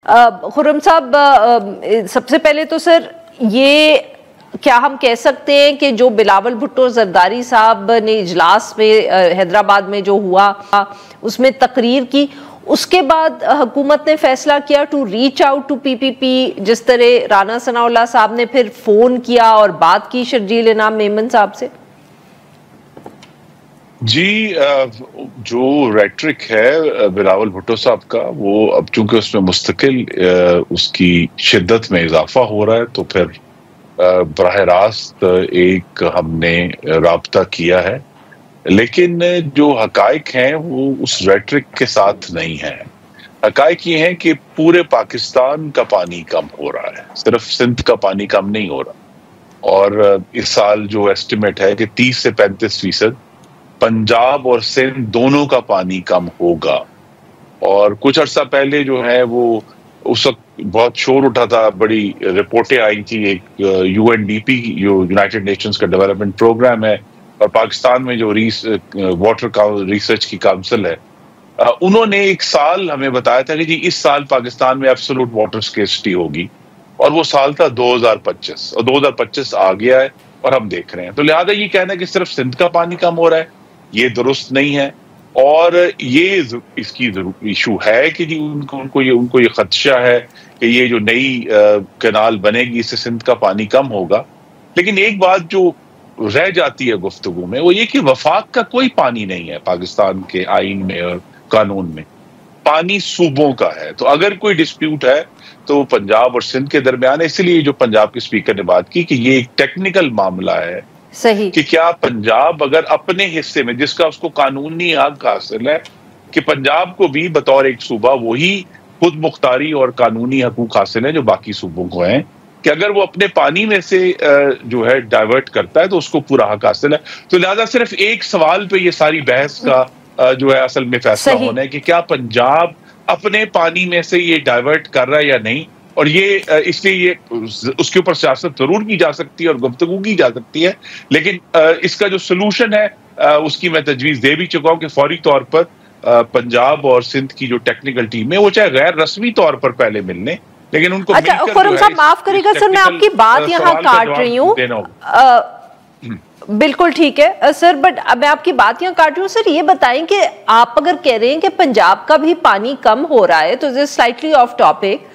खुर्रम साहब, सबसे पहले तो सर ये क्या हम कह सकते हैं कि जो बिलावल भुट्टो जरदारी साहब ने इजलास में हैदराबाद में जो हुआ उसमें तकरीर की, उसके बाद हुकूमत ने फैसला किया to reach out to PPP, जिस तरह राना सनाउल्लाह साहब ने फिर फोन किया और बात की शर्जील इनाम मेमन साहब से? जी, जो रेट्रिक है बिलावल भुट्टो साहब का, वो अब चूंकि उसमें मुस्तकिल उसकी शिद्दत में इजाफा हो रहा है, तो फिर बराह रास्त एक हमने राब्ता किया है, लेकिन जो हकाइक हैं वो उस रेट्रिक के साथ नहीं है। हकाइक ये हैं कि पूरे पाकिस्तान का पानी कम हो रहा है, सिर्फ सिंध का पानी कम नहीं हो रहा। और इस साल जो एस्टिमेट है कि 30 से 35% पंजाब और सिंध दोनों का पानी कम होगा। और कुछ अर्सा पहले जो है वो उस वक्त बहुत शोर उठा था, बड़ी रिपोर्टें आई थी, एक यूएनडीपी जो यूनाइटेड नेशंस का डेवलपमेंट प्रोग्राम है और पाकिस्तान में जो वाटर रिसर्च की काउंसिल है, उन्होंने एक साल हमें बताया था कि जी इस साल पाकिस्तान में एब्सोल्यूट वाटर स्केर्सिटी होगी, और वो साल था 2025, और 2025 आ गया है और हम देख रहे हैं। तो लिहाजा ये कहना है कि सिर्फ सिंध का पानी कम हो रहा है, ये दुरुस्त नहीं है। और ये इसकी इशू है कि जी उनको ये खदशा है कि ये जो नई कैनाल बनेगी इससे सिंध का पानी कम होगा। लेकिन एक बात जो रह जाती है गुफ्तगू में, वो ये कि वफाक का कोई पानी नहीं है पाकिस्तान के आईन में और कानून में, पानी सूबों का है। तो अगर कोई डिस्प्यूट है तो पंजाब और सिंध के दरमियान है। इसलिए जो पंजाब के स्पीकर ने बात की कि ये एक टेक्निकल मामला है, सही, कि क्या पंजाब अगर अपने हिस्से में, जिसका उसको कानूनी हक हासिल है कि पंजाब को भी बतौर एक सूबा वही खुद मुख्तारी और कानूनी हकूक हासिल है जो बाकी सूबों को हैं, कि अगर वो अपने पानी में से जो है डाइवर्ट करता है तो उसको पूरा हक हासिल है। तो लिहाजा सिर्फ एक सवाल पे ये सारी बहस का जो है असल में फैसला होना है कि क्या पंजाब अपने पानी में से ये डाइवर्ट कर रहा है या नहीं। और ये इसलिए ये उसके ऊपर सियासत जरूर की जा सकती है और गुफ्तगू की जा सकती है, लेकिन इसका जो सोल्यूशन है उसकी मैं तजवीज दे भी चुका हूं कि फौरी तौर पर पंजाब और सिंध की जो टेक्निकल टीम है वो चाहे गैर रस्मी तौर पर पहले मिलने, लेकिन उनको खुर्रम साहब माफ करिएगा सर, मैं आपकी बात यहाँ काट रही हूँ। बिल्कुल ठीक है सर, बट अब मैं आपकी बात यहाँ काट रही हूँ। सर ये बताएं कि आप अगर कह रहे हैं कि पंजाब का भी पानी कम हो रहा है, तो दिस स्लाइटली ऑफ टॉपिक,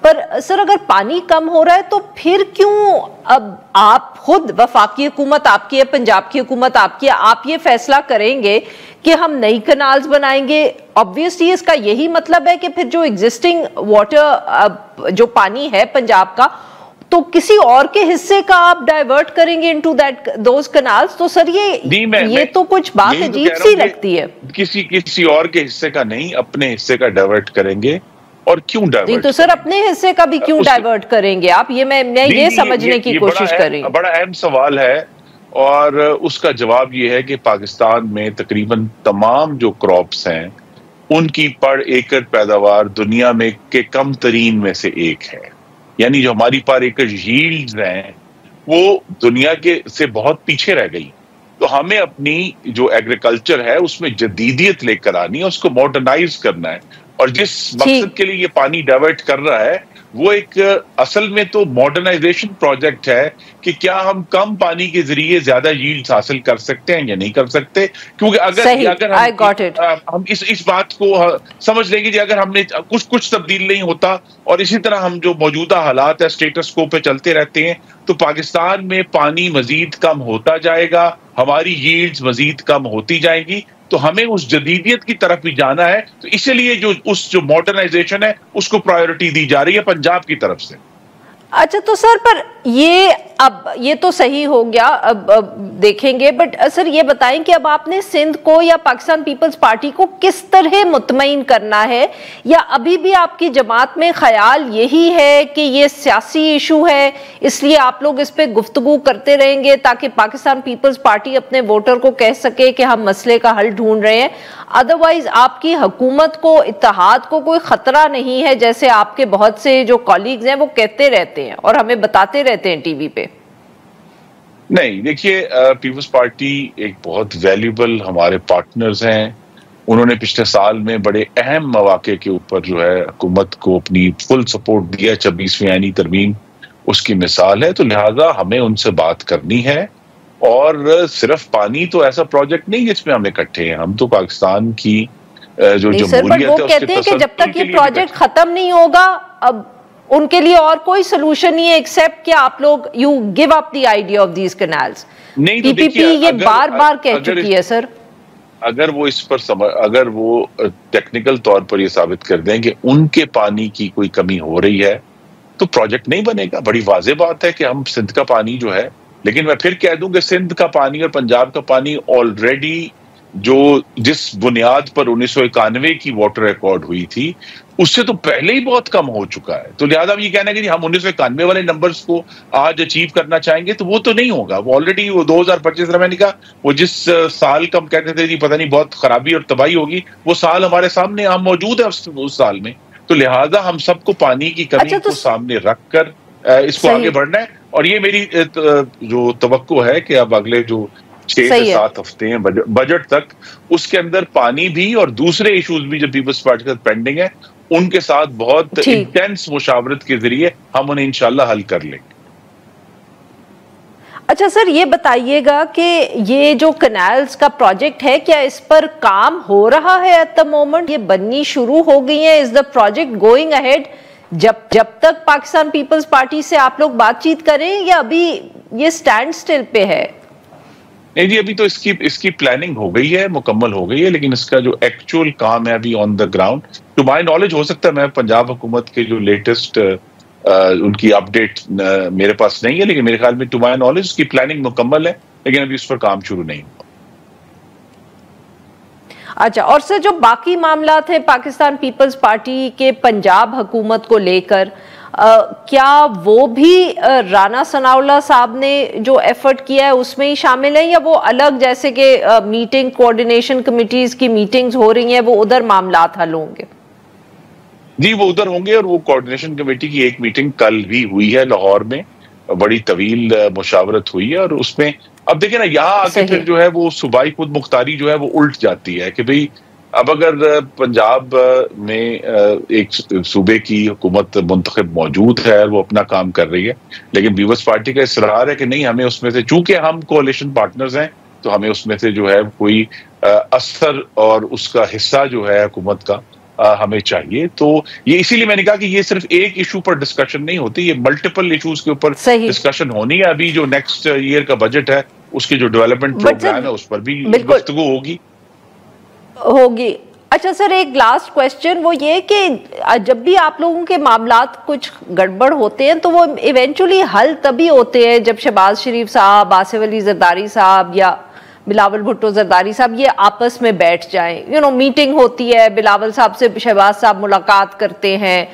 पर सर अगर पानी कम हो रहा है तो फिर क्यों अब आप खुद, वफाकी हुकूमत आपकी है, पंजाब की हुकूमत आपकी है, आप ये फैसला करेंगे कि हम नई कैनाल्स बनाएंगे? ऑब्वियसली इसका यही मतलब है कि फिर जो एग्जिस्टिंग वाटर जो पानी है पंजाब का, तो किसी और के हिस्से का आप डाइवर्ट करेंगे इनटू दैट दोज कैनाल्स। तो सर ये तो कुछ बात अजीब सी लगती है। किसी और के हिस्से का नहीं, अपने हिस्से का डाइवर्ट करेंगे। और क्यों डाइवर्ट? तो सर अपने हिस्से का भी क्यों डाइवर्ट करेंगे आप? ये मैं ये समझने की कोशिश कर रही हूँ। बड़ा अहम सवाल है और उसका जवाब ये है कि पाकिस्तान में तकरीबन तमाम जो क्रॉप्स हैं उनकी पर एकड़ पैदावार दुनिया में के कम तरीन में से एक है। यानी जो हमारी पर एकड़ यील्ड्स हैं वो दुनिया के से बहुत पीछे रह गई। तो हमें अपनी जो एग्रीकल्चर है उसमें जदीदियत लेकर आनी है, उसको मॉडर्नाइज करना है। और जिस मकसद के लिए ये पानी डाइवर्ट कर रहा है वो एक असल में तो मॉडर्नाइजेशन प्रोजेक्ट है कि क्या हम कम पानी के जरिए ज्यादा यील्ड हासिल कर सकते हैं या नहीं कर सकते। क्योंकि अगर हम इस बात को समझ लेंगे कि अगर हमने कुछ तब्दील नहीं होता और इसी तरह हम जो मौजूदा हालात है स्टेटस को पे चलते रहते हैं, तो पाकिस्तान में पानी मजीद कम होता जाएगा, हमारी यील्ड्स मजीद कम होती जाएंगी। तो हमें उस जदीदियत की तरफ भी जाना है, तो इसलिए जो मॉडर्नाइजेशन है उसको प्रायोरिटी दी जा रही है पंजाब की तरफ से। अच्छा, तो सर पर ये तो सही हो गया, अब देखेंगे, बट सर ये बताएं कि अब आपने सिंध को या पाकिस्तान पीपल्स पार्टी को किस तरह मुतमईन करना है, या अभी भी आपकी जमात में ख्याल यही है कि ये सियासी इशू है इसलिए आप लोग इस पे गुफ्तगू करते रहेंगे ताकि पाकिस्तान पीपल्स पार्टी अपने वोटर को कह सके कि हम मसले का हल ढूंढ रहे हैं, अदरवाइज आपकी हुकूमत को, इत्तेहाद को कोई खतरा नहीं है, जैसे आपके बहुत से जो कॉलीग्स हैं वो कहते रहते हैं और हमें बताते रहते हैं टीवी पे? नहीं, देखिए, पीपल्स पार्टी एक बहुत वैल्यूबल हमारे पार्टनर्स हैं उन्होंने पिछले साल में बड़े अहम मौके के ऊपर जो है हुकूमत को अपनी फुल सपोर्ट दिया। 26वीं आईनी तरमीम उसकी मिसाल है। तो लिहाजा हमें उनसे बात करनी है। और सिर्फ पानी तो ऐसा प्रोजेक्ट नहीं जिसमें हम इकट्ठे हैं, हम तो पाकिस्तान की जो जमहूरियत है, कहते हैं कि जब तक ये प्रोजेक्ट खत्म नहीं होगा अब उनके लिए और कोई सोल्यूशन नहीं है एक्सेप्ट कि आप लोग you give up the idea of these canals. PPP ये बार बार कह चुकी है सर। अगर वो इस पर अगर वो टेक्निकल तौर पर ये साबित कर दें कि उनके पानी की कोई कमी हो रही है तो प्रोजेक्ट नहीं बनेगा। बड़ी वाज़ेह बात है कि हम सिंध का पानी जो है, लेकिन मैं फिर कह दूं कि सिंध का पानी और पंजाब का पानी ऑलरेडी जिस बुनियाद पर 1991 की वाटर रिकॉर्ड हुई थी उससे तो पहले ही बहुत कम हो चुका है। तो लिहाजा ये कहना है कि हम 1991 वाले नंबर्स को आज अचीव करना चाहेंगे तो वो तो नहीं होगा। वो ऑलरेडी वो 2025 मैंने कहा वो जिस साल का हम कहते थे जी पता नहीं बहुत खराबी और तबाही होगी, वो साल हमारे सामने हम मौजूद है उस साल में। तो लिहाजा हम सबको पानी की कमी को सामने रखकर इसको आगे बढ़ना है। और ये मेरी जो तवक्को है कि अब अगले जो 6 से 7 हफ्ते हैं बजट तक, उसके अंदर पानी भी और दूसरे इश्यूज भी जो पीपल्स पार्टी के साथ पेंडिंग है उनके साथ बहुत इंटेंस मुशावरत के जरिए हम उन्हें इंशाल्लाह हल कर लेंगे। अच्छा सर, ये बताइएगा कि ये जो कैनाल्स का प्रोजेक्ट है क्या इस पर काम हो रहा है एट द मोमेंट? ये बननी शुरू हो गई है? Is the project going ahead जब तक पाकिस्तान पीपल्स पार्टी से आप लोग बातचीत करें, या अभी ये स्टैंड स्टिल पे है? नहीं जी, अभी तो इसकी प्लानिंग हो गई है, मुकम्मल हो गई है, लेकिन इसका जो एक्चुअल काम है अभी on the ground, to my knowledge, हो सकता है मैं पंजाब हुकूमत के जो लेटेस्ट उनकी अपडेट मेरे पास नहीं है, लेकिन मेरे ख्याल में टू माय नॉलेज उसकी प्लानिंग मुकम्मल है, लेकिन अभी उस पर काम शुरू नहीं हुआ। अच्छा, और सर जो बाकी मामलात हैं पाकिस्तान पीपल्स पार्टी के पंजाब हुकूमत को लेकर, क्या वो भी राना सनाउल्लाह साहब ने जो एफर्ट किया है उसमें ही शामिल है, या वो अलग, जैसे कि मीटिंग कोऑर्डिनेशन कमिटीज की मीटिंग्स हो रही हैं, वो उधर मामलात हल होंगे? जी, वो उधर होंगे, और वो कोऑर्डिनेशन कमेटी की एक मीटिंग कल भी हुई है लाहौर में, बड़ी तवील मुशावरत हुई है। और उसमें अब देखिए ना, यहाँ आके फिर जो है वो सूबाई खुद मुख्तारी जो है वो उल्ट जाती है कि भाई अब अगर पंजाब में एक सूबे की हुकूमत मुंतखब मौजूद है, वो अपना काम कर रही है, लेकिन पीपल्स पार्टी का इसरार है कि नहीं, हमें उसमें से, चूंकि हम कोalition पार्टनर्स हैं, तो हमें उसमें से जो है कोई असर और उसका हिस्सा जो है हुकूमत का हमें चाहिए। तो ये इसीलिए मैंने कहा कि ये सिर्फ एक इशू पर डिस्कशन नहीं होती, ये मल्टीपल इशूज के ऊपर डिस्कशन होनी है। अभी जो नेक्स्ट ईयर का बजट है उसकी जो डेवलपमेंट प्रोग्राम है उस पर भी गुफ्तगू होगी। अच्छा सर, एक लास्ट क्वेश्चन वो ये कि जब भी आप लोगों के मामलात कुछ गड़बड़ होते हैं तो वो इवेंचुअली हल तभी होते हैं जब शहबाज शरीफ साहब, आसिफ अली जरदारी साहब या बिलावल भुट्टो जरदारी साहब ये आपस में बैठ जाएं। मीटिंग होती है, बिलावल साहब से शहबाज साहब मुलाकात करते हैं,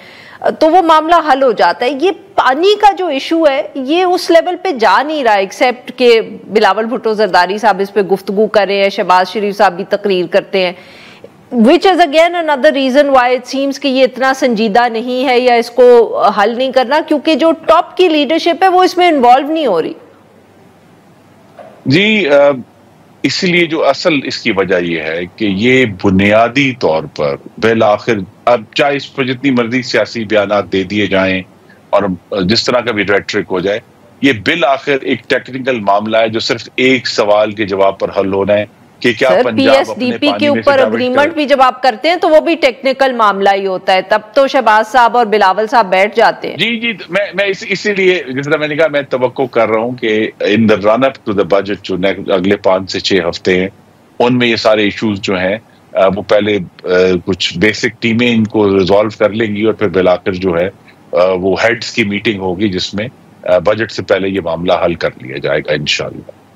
तो वो मामला हल हो जाता है। ये पानी का जो इशू है ये उस लेवल पे जा नहीं रहा, एक्सेप्ट कि बिलावल भुट्टो जरदारी साहब इस पे गुफ्तगू कर रहे हैं, शहबाज शरीफ साहब भी तकरीर करते हैं, which is again another reason why it seems कि ये इतना संजीदा नहीं है या इसको हल नहीं करना, क्योंकि जो टॉप की लीडरशिप है वो इसमें इन्वॉल्व नहीं हो रही। जी, इसलिए जो असल इसकी वजह यह है कि ये बुनियादी तौर पर बिल आखिर, अब चाहे इस पर जितनी मर्जी सियासी बयानात दे दिए जाएं और जिस तरह का भी रेटरिक हो जाए, ये बिल आखिर एक टेक्निकल मामला है जो सिर्फ एक सवाल के जवाब पर हल होना है कि क्या पंजाब पीएसडीपी के ऊपर अग्रीमेंट भी जब आप करते हैं तो वो भी टेक्निकल मामला ही होता है, तब तो शहबाज साहब और बिलावल साहब बैठ जाते हैं। जी, मैं इसीलिए जिस तरह मैंने कहा, मैं तवक्को कर रहा हूं कि in the run up to the budget जो अगले 5 से 6 हफ्ते हैं, उनमें ये सारे इश्यूज जो हैं वो पहले कुछ बेसिक टीमें इनको रिजॉल्व कर लेंगी और फिर बिलाकर जो है वो हेड्स की मीटिंग होगी जिसमें बजट से पहले ये मामला हल कर लिया जाएगा इंशाल्लाह।